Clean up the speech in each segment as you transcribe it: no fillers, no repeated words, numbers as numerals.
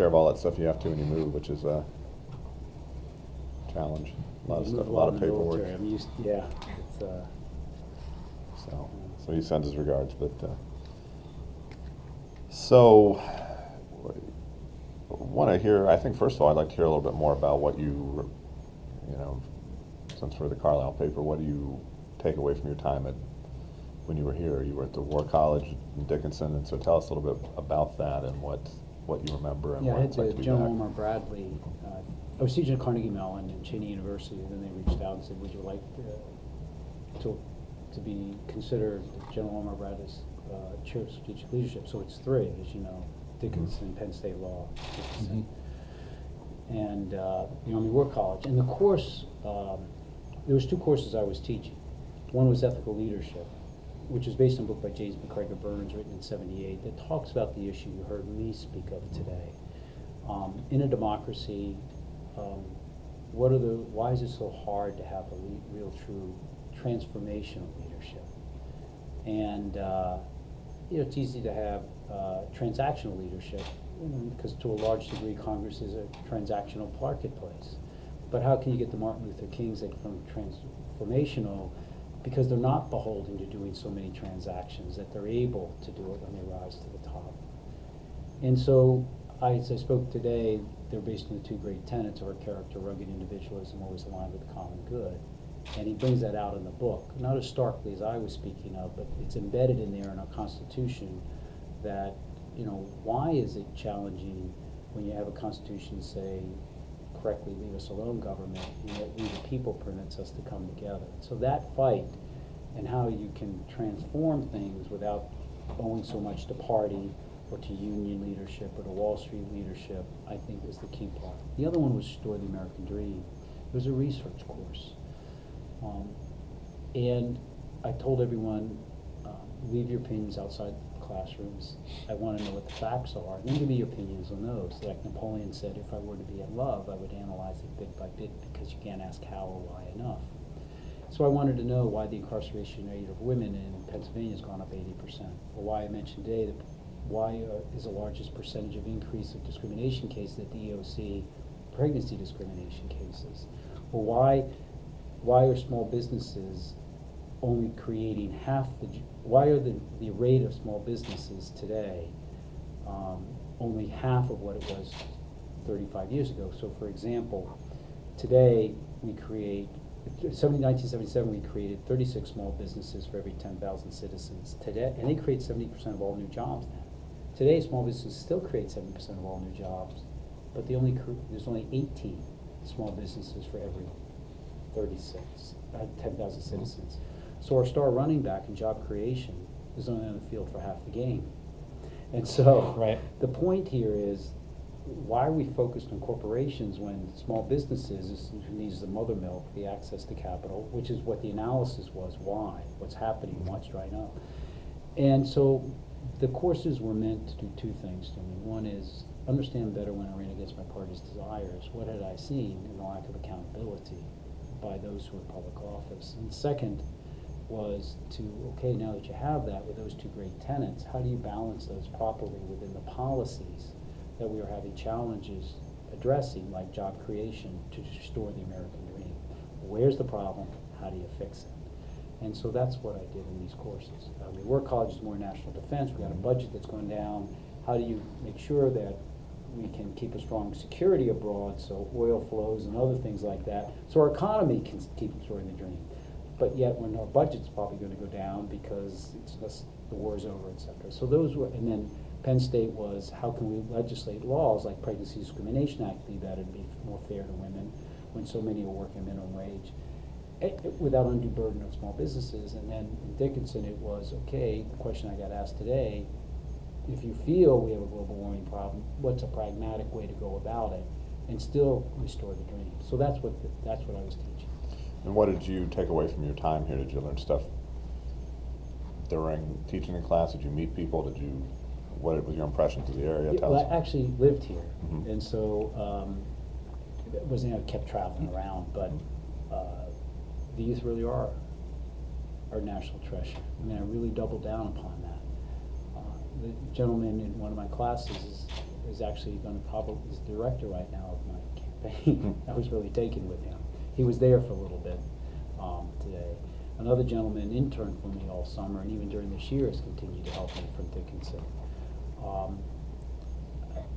care of all that stuff you have to when you move, which is a challenge. A lot of stuff, a lot of paperwork. I'm used, yeah, it's, So he sends his regards, but, so, want to hear, I think first of all, I'd like to hear a little bit more about what you know, since we're the Carlisle paper, what do you take away from your time when you were here? You were at the War College in Dickinson, and so tell us a little bit about that and what you remember and yeah, what I it's had like to be General back. Omar Bradley. I was teaching at Carnegie Mellon and Cheney University, and then they reached out and said, would you like to be considered General Omar Bradley's chair of strategic leadership? So it's three, as you know, Dickinson, Penn State Law, Dickinson, and the Army War College. And the course, there was two courses I was teaching. One was ethical leadership, which is based on a book by James McGregor Burns, written in '78, that talks about the issue you heard me speak of today. In a democracy, why is it so hard to have a real, true transformational leadership? And it's easy to have transactional leadership, because to a large degree Congress is a transactional marketplace. But how can you get the Martin Luther Kings that become transformational? Because they're not beholden to doing so many transactions, that they're able to do it when they rise to the top. And so, as I spoke today, they're based on the two great tenets of our character: rugged individualism, always aligned with the common good. And he brings that out in the book, not as starkly as I was speaking of, but it's embedded in there in our Constitution that, why is it challenging when you have a Constitution say, correctly, leave us alone government, and yet we the people permits us to come together. So that fight and how you can transform things without owing so much to party or to union leadership or to Wall Street leadership, I think is the key part. The other one was Restore the American Dream. It was a research course. And I told everyone, leave your opinions outside the classrooms. I want to know what the facts are. And then give me your opinions on those. Like Napoleon said, if I were to be in love, I would analyze it bit by bit, because you can't ask how or why enough. So I wanted to know why the incarceration rate of women in Pennsylvania has gone up 80%. Or why I mentioned today that why is the largest percentage of increase of discrimination cases at the EOC pregnancy discrimination cases? Or why are small businesses only creating why are the rate of small businesses today only half of what it was 35 years ago? So for example, today we create, in 1977 we created 36 small businesses for every 10,000 citizens. Today, and they create 70% of all new jobs now. Today small businesses still create 70% of all new jobs, but there's only 18 small businesses for every 10,000 citizens. So our star running back in job creation is only on the field for half the game. And so the point here is, why are we focused on corporations when small businesses needs the mother milk, the access to capital, which is what the analysis was, why, what's happening, what's drying up. And so the courses were meant to do two things to me. One is understand better when I ran against my party's desires. What had I seen in the lack of accountability by those who are in public office? And second was to, okay, now that you have that with those two great tenets, how do you balance those properly within the policies that we are having challenges addressing, like job creation, to restore the American dream? Where's the problem? How do you fix it? And so that's what I did in these courses. The War College is more national defense. We got a budget that's going down. How do you make sure that we can keep a strong security abroad, so oil flows and other things like that, so our economy can keep restoring the dream? But yet when our budget's probably going to go down because it's just, the war's over, etc. So those were, and then Penn State was, how can we legislate laws like Pregnancy Discrimination Act be better, to be more fair to women when so many are working minimum wage, without undue burden on small businesses. And then in Dickinson it was, okay, the question I got asked today, if you feel we have a global warming problem, what's a pragmatic way to go about it and still restore the dream? So that's what I was teaching. And what did you take away from your time here? Did you learn stuff during teaching in class? Did you meet people? What was your impressions of the area? Well, I actually lived here, and so I kept traveling around, but the youth really are our national treasure. I mean, I really doubled down upon that. The gentleman in one of my classes is actually going to probably, is the director right now of my campaign. I was really taken with him. He was there for a little bit today. Another gentleman interned for me all summer, and even during this year has continued to help me from Dickinson.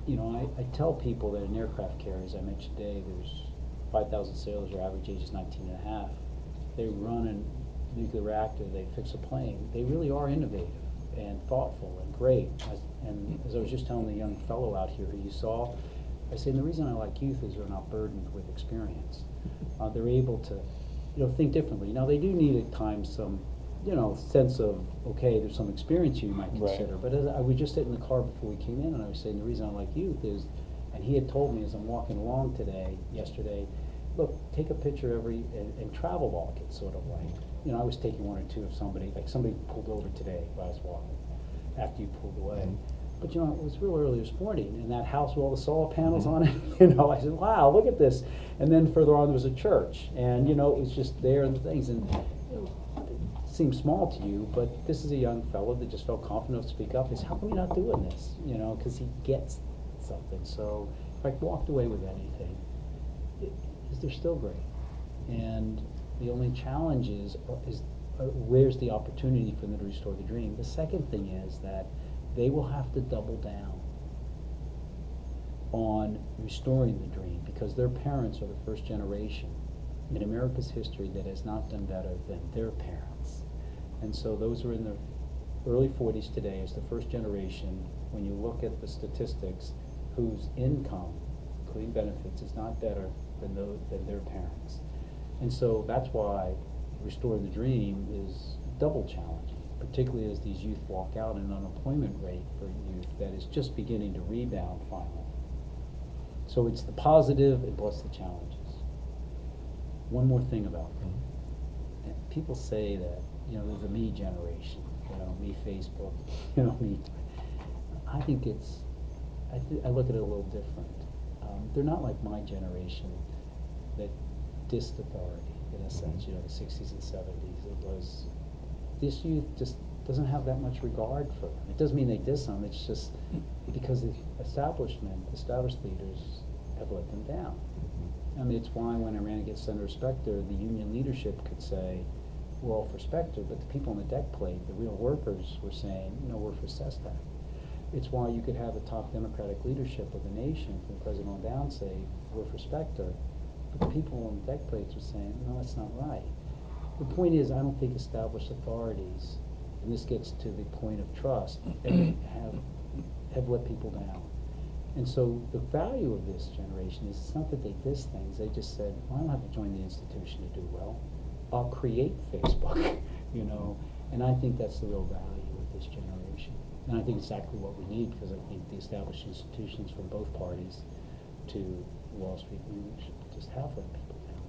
You know, I tell people that in aircraft carriers, I mentioned today, there's 5,000 sailors, their average age is 19 and a half. They run a nuclear reactor, they fix a plane. They really are innovative and thoughtful and great. And as I was just telling the young fellow out here who you saw, I say, the reason I like youth is they're not burdened with experience. They're able to, you know, think differently. Now, they do need at times some, you know, sense of, okay, there's some experience you might consider. Right. But as I was just sitting in the car before we came in, and I was saying the reason I like youth is, and he had told me as I'm walking along yesterday, look, take a picture and travel log it, sort of like. You know, I was taking one or two of somebody, like somebody pulled over today while I was walking, after you pulled away. But you know, it was real early this morning, and that house with all the solar panels on it, you know, I said, wow, look at this. And then further on there was a church, and you know, it was just there and the things, and you know, it seems small to you, but this is a young fellow that just felt confident enough to speak up. He said, how come you're not doing this? You know, because he gets something. So if I walked away with anything, is they're still great. And the only challenge is where's the opportunity for them to restore the dream? The second thing is that they will have to double down on restoring the dream, because their parents are the first generation in America's history that has not done better than their parents. And so those who are in their early 40s today is the first generation, when you look at the statistics, whose income, including benefits, is not better than their parents. And so that's why restoring the dream is double challenging, particularly as these youth walk out, an unemployment rate for youth that is just beginning to rebound finally. So it's the positive and plus the challenges. One more thing about them. And people say that, you know, there's a me generation, you know, me Facebook, you know, me. I think it's, I look at it a little different. They're not like my generation that dissed authority, in a sense, you know, the 60s and 70s. It was, this youth just doesn't have that much regard for them. It doesn't mean they diss them, it's just because the established leaders have let them down. I mean, it's why when I ran against Senator Specter, the union leadership could say, we're all for Specter, but the people on the deck plate, the real workers, were saying, no, we're for Sestak. It's why you could have the top Democratic leadership of the nation, from the president on down, say, we're for Specter. But the people on the deck plates were saying, no, that's not right. The point is, I don't think established authorities, and this gets to the point of trust, have let people down. And so the value of this generation is, it's not that they diss things, they just said, well, I don't have to join the institution to do well. I'll create Facebook, you know, and I think that's the real value of this generation. And I think exactly what we need, because I think the established institutions from both parties to Wall Street, we should just have let people down.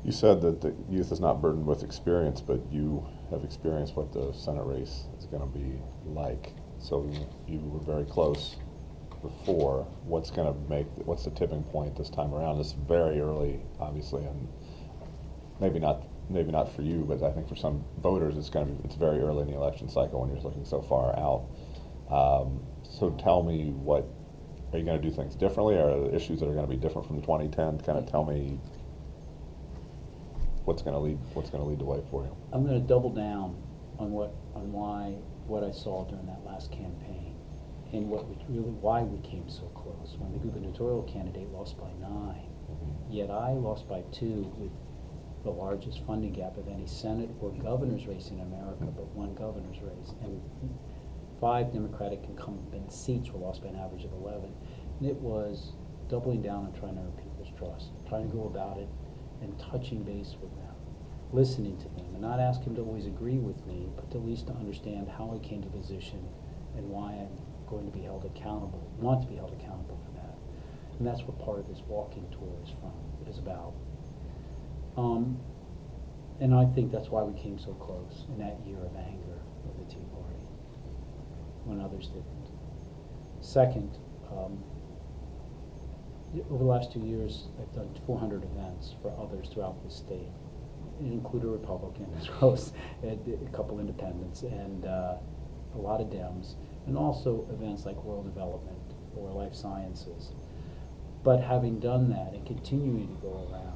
You said that the youth is not burdened with experience, but you have experienced what the Senate race is going to be like. So you were very close before. What's the tipping point this time around? It's very early, obviously, and maybe not for you, but I think for some voters, it's very early in the election cycle when you're looking so far out. So tell me, are you going to do things differently? Are there issues that are going to be different from 2010? Kind of tell me what's going to lead the way for you. I'm going to double down on what I saw during that last campaign, and why we came so close. When the gubernatorial candidate lost by 9, yet I lost by 2 with the largest funding gap of any Senate or governor's race in America, but one governor's race. And 5 Democratic incumbent seats were lost by an average of 11. And it was doubling down on trying to earn people's trust, trying to go about it and touching base with them, listening to them, and not ask him to always agree with me, but at least to understand how I came to the position and why I'm going to be held accountable, want to be held accountable for that. And that's what part of this walking tour is about. And I think that's why we came so close in that year of anger of the Tea Party, when others didn't. Second, over the last 2 years, I've done 400 events for others throughout the state. It included a Republican as well as a couple independents and a lot of Dems. and also events like rural development or life sciences. But having done that and continuing to go around,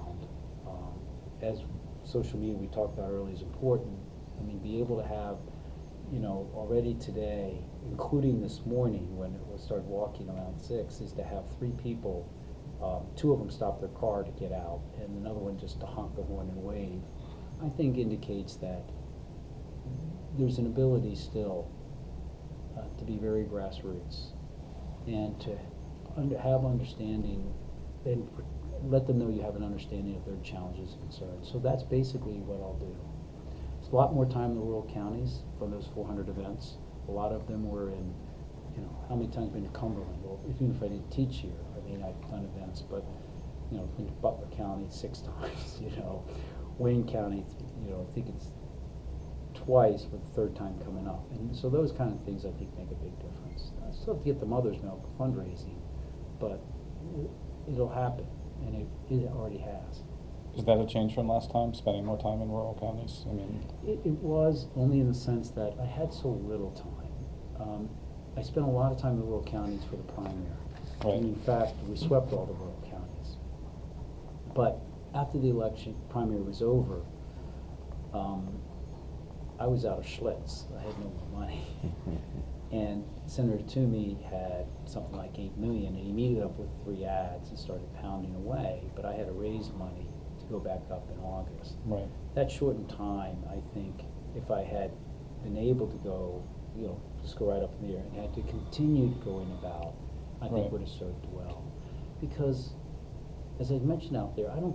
as social media we talked about earlier is important, I mean, be able to have, already today, including this morning when it was started walking around 6, is to have 3 people, 2 of them stop their car to get out, and another one just to honk the horn and wave, I think indicates that there's an ability still to be very grassroots and to have understanding and let them know you have an understanding of their challenges and concerns. So that's basically what I'll do. It's a lot more time in the rural counties from those 400 events. A lot of them were in, how many times been to Cumberland? Well, even if I didn't teach here, I mean, I've done events, but, been to Butler County 6 times, Wayne County, I think it's twice, with the 3rd time coming up. And so those kind of things I think make a big difference. I still have to get the mother's milk fundraising, but it'll happen, and it already has. Is that a change from last time, spending more time in rural counties? I mean, It was only in the sense that I had so little time. I spent a lot of time in the rural counties for the primary. Right. And in fact, we swept all the rural counties. But after the election, primary was over, I was out of Schlitz. I had no more money. And Senator Toomey had something like 8 million, and he meted up with 3 ads and started pounding away. But I had to raise money to go back up in August. right. That shortened time, I think, if I had been able to go, just go right up in the air and had to continue going about, I think Right. would have served well. Because, as I mentioned out there, I don't